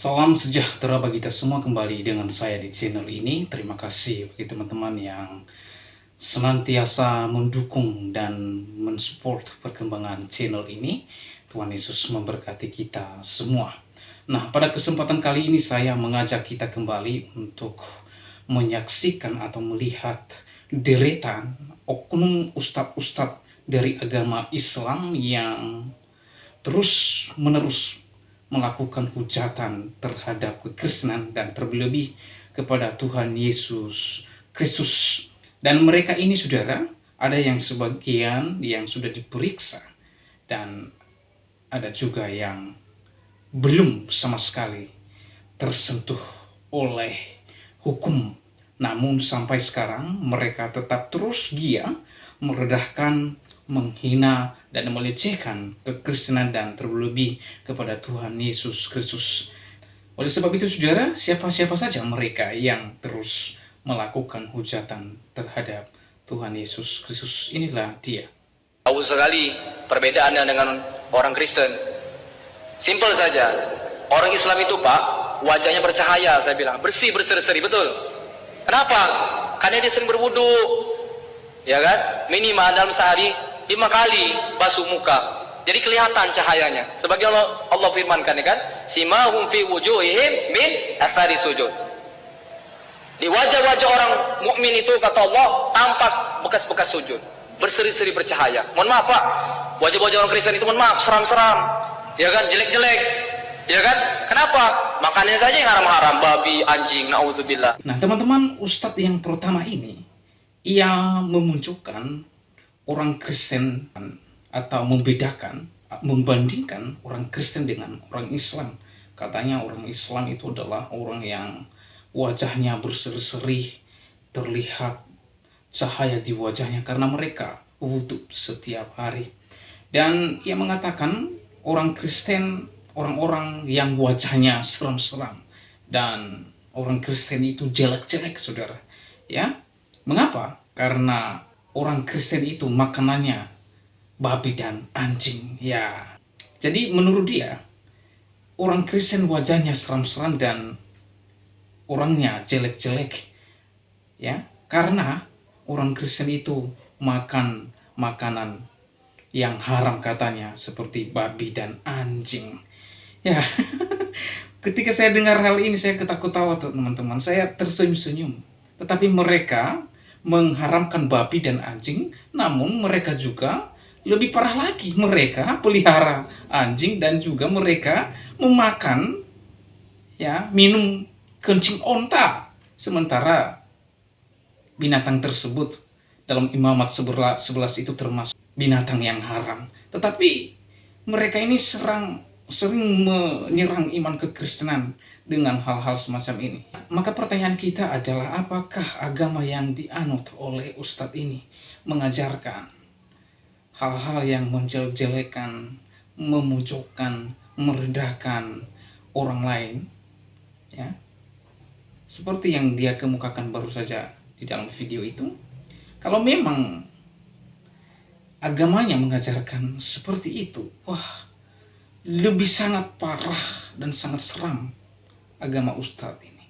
Salam sejahtera bagi kita semua, kembali dengan saya di channel ini. Terima kasih bagi teman-teman yang senantiasa mendukung dan mensupport perkembangan channel ini. Tuhan Yesus memberkati kita semua. Nah, pada kesempatan kali ini saya mengajak kita kembali untuk menyaksikan atau melihat deretan oknum ustadz-ustadz dari agama Islam yang terus-menerus melakukan hujatan terhadap kekristenan dan terlebih kepada Tuhan Yesus Kristus. Dan mereka ini, saudara, ada yang sebagian yang sudah diperiksa dan ada juga yang belum sama sekali tersentuh oleh hukum. Namun sampai sekarang mereka tetap terus giat merendahkan, menghina, dan melecehkan kekristenan dan terlebih kepada Tuhan Yesus Kristus. Oleh sebab itu, saudara, siapa-siapa saja mereka yang terus melakukan hujatan terhadap Tuhan Yesus Kristus, inilah dia. Jauh sekali perbedaannya dengan orang Kristen. Simpel saja. Orang Islam itu, Pak, wajahnya bercahaya, saya bilang, bersih, berseri-seri, betul. Kenapa? Karena dia sering berwudu, ya kan? Minimal dalam sehari 5 kali basuh muka. Jadi kelihatan cahayanya. Sebagai Allah firmankan, ya kan? Simahum fi wujuhihim min athari sujud. Di wajah-wajah orang mukmin itu, kata Allah, tampak bekas-bekas sujud, berseri-seri bercahaya. Mohon maaf, Pak, wajah-wajah orang Kristen itu, mohon maaf, seram-seram, ya kan, jelek-jelek, ya kan? Kenapa? Makannya saja yang haram-haram, babi, anjing, na'udzubillah. Nah, teman-teman, ustadz yang pertama ini, ia memunculkan orang Kristen atau membedakan, membandingkan orang Kristen dengan orang Islam. Katanya orang Islam itu adalah orang yang wajahnya berseri-seri, terlihat cahaya di wajahnya karena mereka wudhu setiap hari. Dan ia mengatakan orang Kristen, orang-orang yang wajahnya seram-seram, dan orang Kristen itu jelek-jelek, saudara. Ya, mengapa? Karena orang Kristen itu makanannya babi dan anjing. Ya, jadi menurut dia orang Kristen wajahnya seram-seram dan orangnya jelek-jelek, ya, karena orang Kristen itu makan makanan yang haram, katanya, seperti babi dan anjing. Ya, ketika saya dengar hal ini saya ketawa-tawa, teman-teman. Saya tersenyum-senyum. Tetapi mereka mengharamkan babi dan anjing, namun mereka juga lebih parah lagi. Mereka pelihara anjing dan juga mereka memakan, ya, minum kencing onta. Sementara binatang tersebut dalam Imamat 11 itu termasuk binatang yang haram. Tetapi mereka ini sering menyerang iman kekristenan dengan hal-hal semacam ini. Maka pertanyaan kita adalah, apakah agama yang dianut oleh ustadz ini mengajarkan hal-hal yang menjelek-jelekan, memojokkan, merendahkan orang lain, ya, seperti yang dia kemukakan baru saja di dalam video itu? Kalau memang agamanya mengajarkan seperti itu, wah, lebih sangat parah dan sangat seram agama ustadz ini.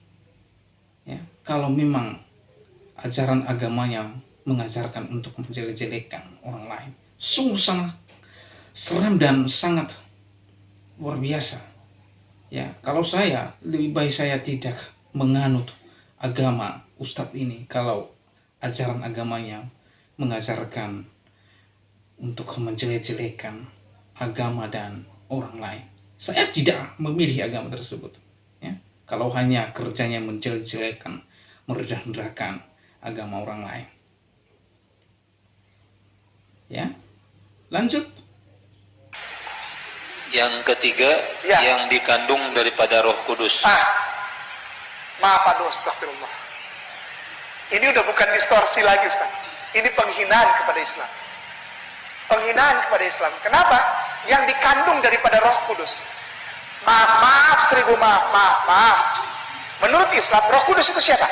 Ya, kalau memang ajaran agamanya mengajarkan untuk menjelek-jelekan orang lain, sungguh sangat seram dan sangat luar biasa. Ya, kalau saya, lebih baik saya tidak menganut agama ustadz ini kalau ajaran agamanya mengajarkan untuk menjelek-jelekan agama dan orang lain. Saya tidak memilih agama tersebut, ya. Kalau hanya kerjanya menjelek-jelekan, merendah-rendahkan agama orang lain. Ya, lanjut. Yang ketiga, Ya. yang dikandung daripada Roh Kudus. Maaf, aduh, astagfirullah. Ini udah bukan distorsi lagi, Ustaz. Ini penghinaan kepada Islam. Penghinaan kepada Islam. Kenapa? Yang dikandung daripada Roh Kudus. Maaf, seribu maaf. Menurut Islam, Roh Kudus itu siapa?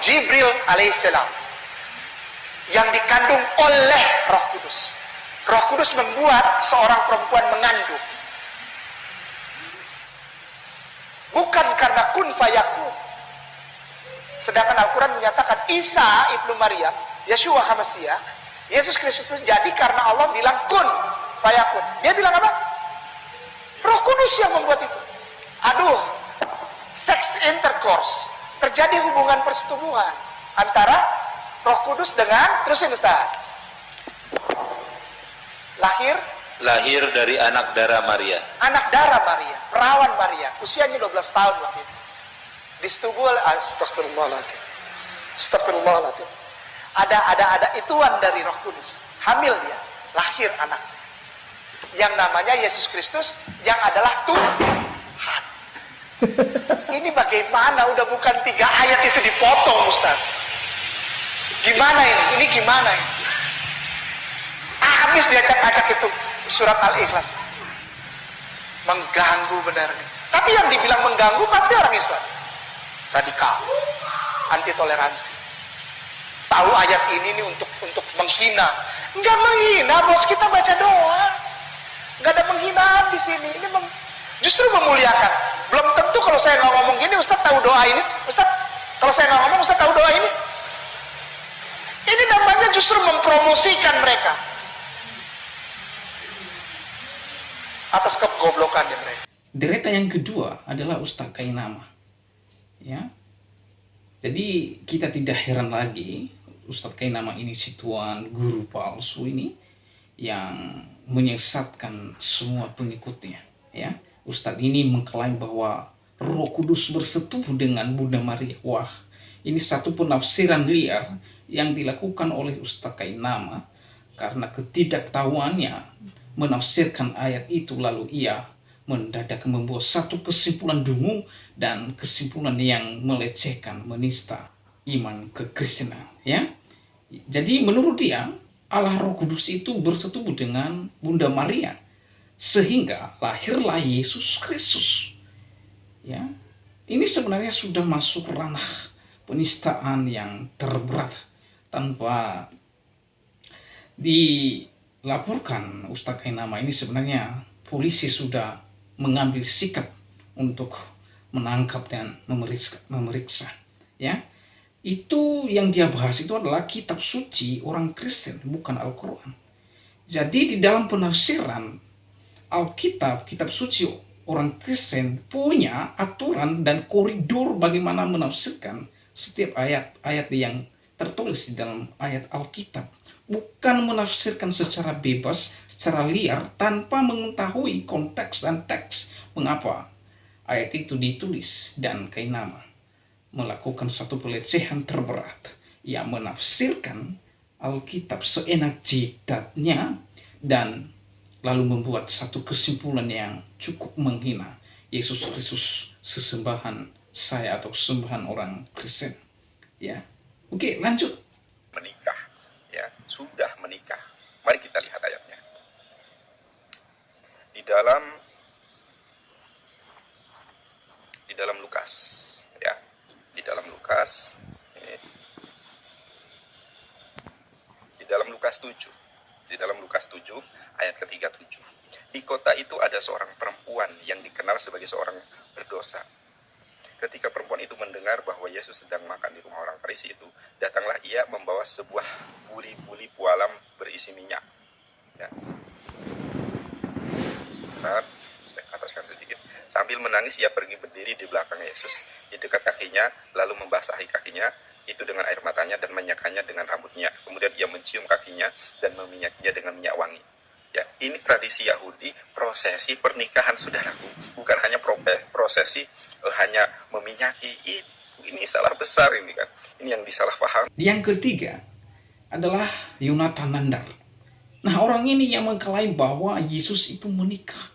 Jibril alaihissalam. Yang dikandung oleh Roh Kudus. Roh Kudus membuat seorang perempuan mengandung. bukan karena kun fayakun. Sedangkan Al-Quran menyatakan Isa ibnu Maryam, Yeshua HaMashiach, Yesus Kristus itu jadi karena Allah bilang kun fayakun. Dia bilang apa? Roh Kudus yang membuat itu. Aduh, sex intercourse, terjadi hubungan persetubuhan antara Roh Kudus dengan, terusin Ustaz, Lahir dari anak darah Maria. anak darah Maria, perawan Maria, usianya 12 tahun waktu itu. Disetubui oleh astagfirullahaladzim. Astagfirullahaladzim. Ada ituan dari Roh Kudus. Hamil dia, lahir anak. Yang namanya Yesus Kristus yang adalah Tuhan. Ini bagaimana? Udah bukan 3 ayat itu dipotong, Ustaz. Gimana ini? Ini gimana ini? Habis diacak-acak itu surat Al-Ikhlas. Mengganggu benar nih. Tapi yang dibilang mengganggu pasti orang Islam. Radikal, anti toleransi. Tahu ayat ini nih untuk menghina. Enggak menghina, bos, kita baca doa. Enggak ada penghinaan di sini. Ini justru memuliakan. Belum tentu kalau saya nggak ngomong gini, Ustaz tahu doa ini. Ustaz, kalau saya nggak ngomong, Ustaz tahu doa ini. Ini namanya justru mempromosikan mereka atas kegoblokannya mereka. Dereta yang kedua adalah Ustaz Kainama. Ya. Jadi kita tidak heran lagi Ustaz Kainama ini situan guru palsu ini yang menyesatkan semua pengikutnya. Ya. Ustaz ini mengklaim bahwa Roh Kudus bersetubuh dengan Bunda Maria. Wah, ini satu penafsiran liar yang dilakukan oleh Ustaz Kainama karena ketidaktahuannya menafsirkan ayat itu, lalu ia mendadak membuat satu kesimpulan dungu dan kesimpulan yang melecehkan, menista iman kekristenan. Ya, jadi menurut dia Allah Roh Kudus itu bersetubuh dengan Bunda Maria sehingga lahirlah Yesus Kristus. Ya, ini sebenarnya sudah masuk ranah penistaan yang terberat tanpa dilaporkan. Ustaz Kainama ini sebenarnya polisi sudah mengambil sikap untuk menangkap dan memeriksa. Ya, itu yang dia bahas itu adalah kitab suci orang Kristen, bukan Al-Quran. Jadi di dalam penafsiran Alkitab, kitab suci orang Kristen punya aturan dan koridor bagaimana menafsirkan setiap ayat-ayat yang tertulis di dalam ayat Alkitab. Bukan menafsirkan secara bebas, secara liar, tanpa mengetahui konteks dan teks mengapa ayat itu ditulis. Dan Kainama melakukan satu pelecehan terberat. Ia menafsirkan Alkitab seenak jidatnya dan lalu membuat satu kesimpulan yang cukup menghina Yesus Kristus, sesembahan saya atau sembahan orang Kristen. Ya, oke, lanjut. Menikah, ya, sudah menikah. Mari kita lihat ayatnya. Di dalam Lukas, ya, di dalam Lukas, ini, di dalam Lukas 7, ayat ke-37. Di kota itu ada seorang perempuan yang dikenal sebagai seorang berdosa. Ketika perempuan itu mendengar bahwa Yesus sedang makan di rumah orang Farisi itu, datanglah ia membawa sebuah buli-buli pualam berisi minyak. Ya. Sebentar, saya ataskan sedikit. Sambil menangis ia pergi berdiri di belakang Yesus, di dekat kakinya, lalu membasahi kakinya itu dengan air matanya dan menyakanya dengan rambutnya. Kemudian ia mencium kakinya dan meminyakinya dengan minyak wangi. Ya, ini tradisi Yahudi, prosesi pernikahan, saudaraku. Bukan hanya prosesi hanya meminyaki. Ini salah besar ini kan. Ini yang disalahpahami. Yang ketiga adalah Yonatan Nandar. Nah, orang ini yang mengklaim bahwa Yesus itu menikah.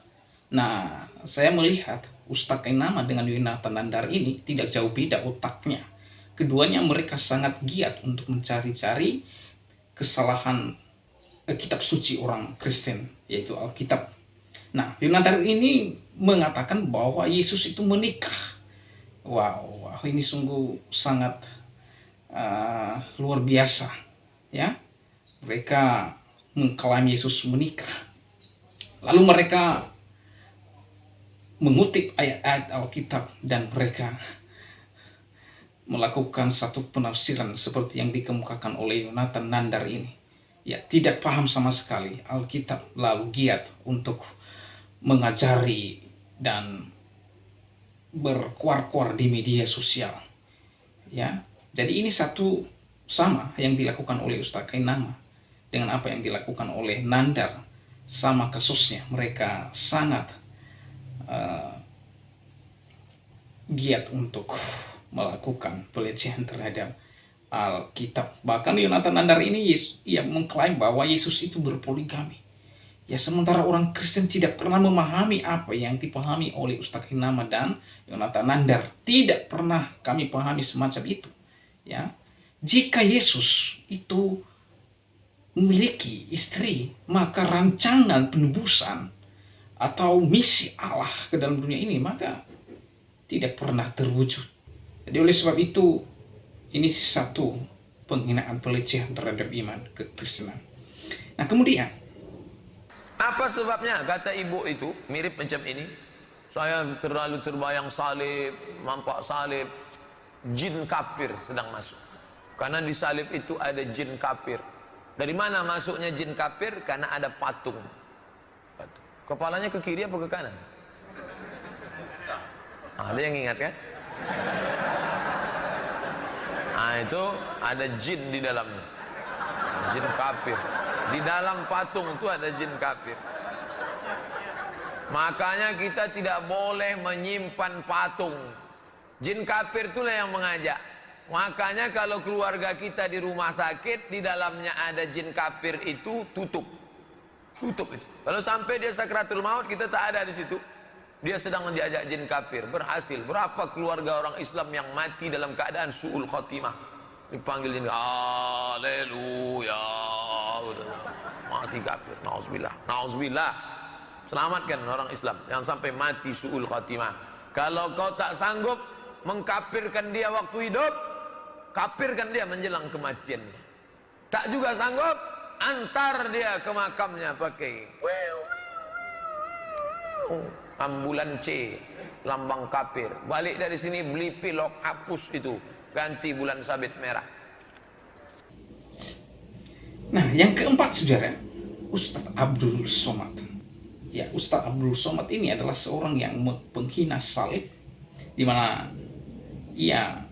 Nah, saya melihat Ustaz Kainama dengan Yonatan Nandar ini tidak jauh beda otaknya. Keduanya mereka sangat giat untuk mencari-cari kesalahan kitab suci orang Kristen, yaitu Alkitab. Nah, Yonatan ini mengatakan bahwa Yesus itu menikah. Wow, ini sungguh sangat luar biasa. Ya, mereka mengklaim Yesus menikah. Lalu mereka mengutip ayat-ayat Alkitab dan mereka melakukan satu penafsiran seperti yang dikemukakan oleh Yonatan Nandar ini. Ya, tidak paham sama sekali Alkitab, lalu giat untuk mengajari dan berkuar-kuar di media sosial. Ya, jadi ini satu sama yang dilakukan oleh Ustaz Kainama dengan apa yang dilakukan oleh Nandar. Sama kasusnya, mereka sangat giat untuk melakukan pelecehan terhadap Alkitab. Bahkan Yonatan Nandar ini ia mengklaim bahwa Yesus itu berpoligami. Ya, sementara orang Kristen tidak pernah memahami apa yang dipahami oleh Ustaz Kainama dan Yonatan Nandar. Tidak pernah kami pahami semacam itu. Ya, jika Yesus itu memiliki istri, maka rancangan penebusan atau misi Allah ke dalam dunia ini maka tidak pernah terwujud. Jadi oleh sebab itu, ini satu penghinaan, pelecehan terhadap iman kekristenan. Nah, kemudian apa sebabnya kata ibu itu mirip macam ini? Saya terlalu terbayang salib, nampak salib, jin kafir sedang masuk. Karena di salib itu ada jin kafir. Dari mana masuknya jin kafir? Karena ada patung. Kepalanya ke kiri apa ke kanan? Ada yang ingat kan? Nah, itu ada jin di dalamnya. Jin kafir. Di dalam patung itu ada jin kafir. Makanya kita tidak boleh menyimpan patung. Jin kafir itulah yang mengajak. Makanya kalau keluarga kita di rumah sakit, di dalamnya ada jin kafir itu, tutup. Tutup itu. Kalau sampai dia sakratul maut, kita tak ada di situ. Dia sedang diajak jin kafir. Berhasil. Berapa keluarga orang Islam yang mati dalam keadaan su'ul khotimah. Dipanggil jin, haleluya. Mati kafir. Nauzubillah. Nauzubillah. Selamatkan orang Islam yang sampai mati su'ul khotimah. Kalau kau tak sanggup mengkafirkan dia waktu hidup, kafirkan dia menjelang kematiannya. Tak juga sanggup, antar dia ke makamnya pakai ambulan C, lambang kafir. Balik dari sini beli pilok, hapus itu, ganti bulan sabit merah. Nah, yang keempat, saudara, Ustadz Abdul Somad. Ya, Ustadz Abdul Somad ini adalah seorang yang penghina salib, di mana ia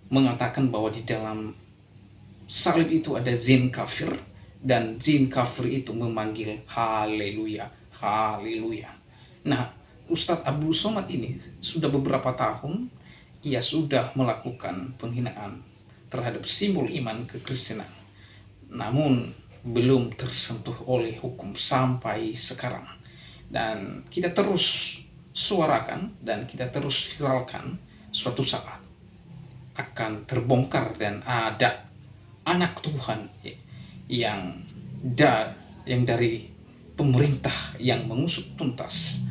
mengatakan bahwa di dalam salib itu ada jin kafir, dan jin kafir itu memanggil haleluya, haleluya. Nah, Ustadz Abdul Somad ini sudah beberapa tahun ia sudah melakukan penghinaan terhadap simbol iman kekristenan, namun belum tersentuh oleh hukum sampai sekarang. Dan kita terus suarakan dan kita terus viralkan, suatu saat akan terbongkar dan ada anak Tuhan yang dari pemerintah yang mengusut tuntas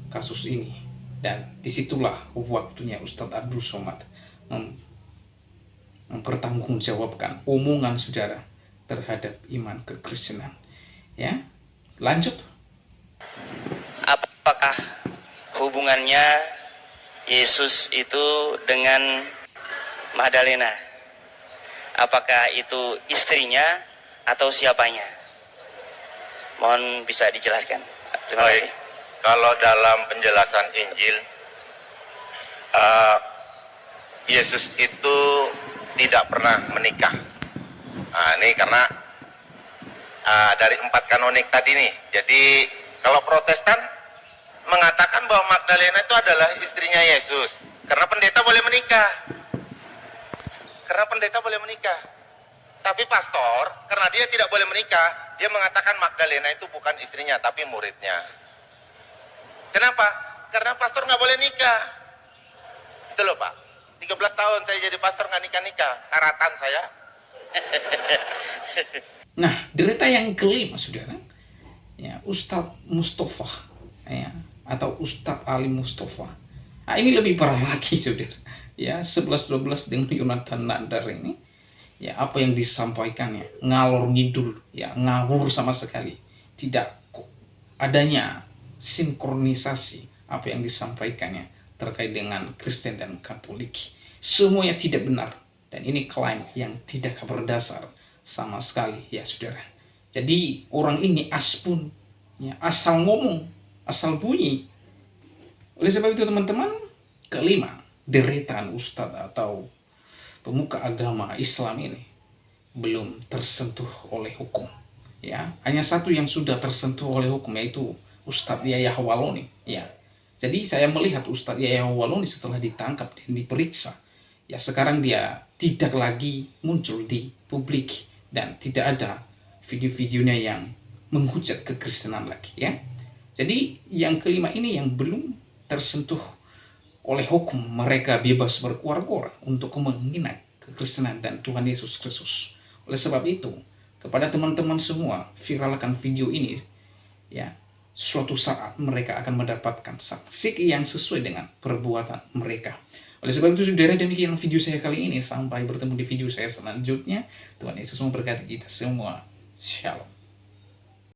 kasus ini. Dan disitulah waktunya Ustadz Abdul Somad mempertanggungjawabkan omongan saudara terhadap iman kekristenan. Ya, lanjut. Apakah hubungannya Yesus itu dengan Magdalena? Apakah itu istrinya atau siapanya? Mohon bisa dijelaskan. Terima kasih. Kalau dalam penjelasan Injil, Yesus itu tidak pernah menikah. Nah, ini karena dari 4 kanonik tadi nih. Jadi kalau Protestan mengatakan bahwa Magdalena itu adalah istrinya Yesus, karena pendeta boleh menikah. Tapi pastor, karena dia tidak boleh menikah, dia mengatakan Magdalena itu bukan istrinya, tapi muridnya. Kenapa? Karena pastor nggak boleh nikah. Itu loh Pak. 13 tahun saya jadi pastor nggak nikah-nikah. Karatan saya. Nah, derita yang kelima, saudara, ya, Ustadz Mustafa, ya, atau Ustadz Ali Mustafa. Nah, ini lebih parah lagi, saudara. Ya, 11-12 dengan Yonatan Nandar ini, ya, apa yang disampaikannya ngalor ngidul, ya, ngawur sama sekali. Tidak adanya sinkronisasi apa yang disampaikannya terkait dengan Kristen dan Katolik. Semuanya tidak benar, dan ini klaim yang tidak berdasar sama sekali ya saudara. Jadi orang ini aspun, ya, asal ngomong, asal bunyi. Oleh sebab itu teman-teman, kelima, deretan ustadz atau pemuka agama Islam ini belum tersentuh oleh hukum. Ya, hanya satu yang sudah tersentuh oleh hukum, yaitu Ustadz Yahya Hawaloni. Ya, jadi saya melihat Ustadz Yahya Hawaloni setelah ditangkap dan diperiksa, ya sekarang dia tidak lagi muncul di publik dan tidak ada video-videonya yang menghujat kekristenan lagi, ya. Jadi yang kelima ini yang belum tersentuh oleh hukum, mereka bebas berkuar-kuar untuk menghina kekristenan dan Tuhan Yesus Kristus. Oleh sebab itu, kepada teman-teman semua, viralkan video ini, ya. Suatu saat mereka akan mendapatkan sanksi yang sesuai dengan perbuatan mereka. Oleh sebab itu saudara, demikian video saya kali ini. Sampai bertemu di video saya selanjutnya. Tuhan Yesus memberkati kita semua. Shalom.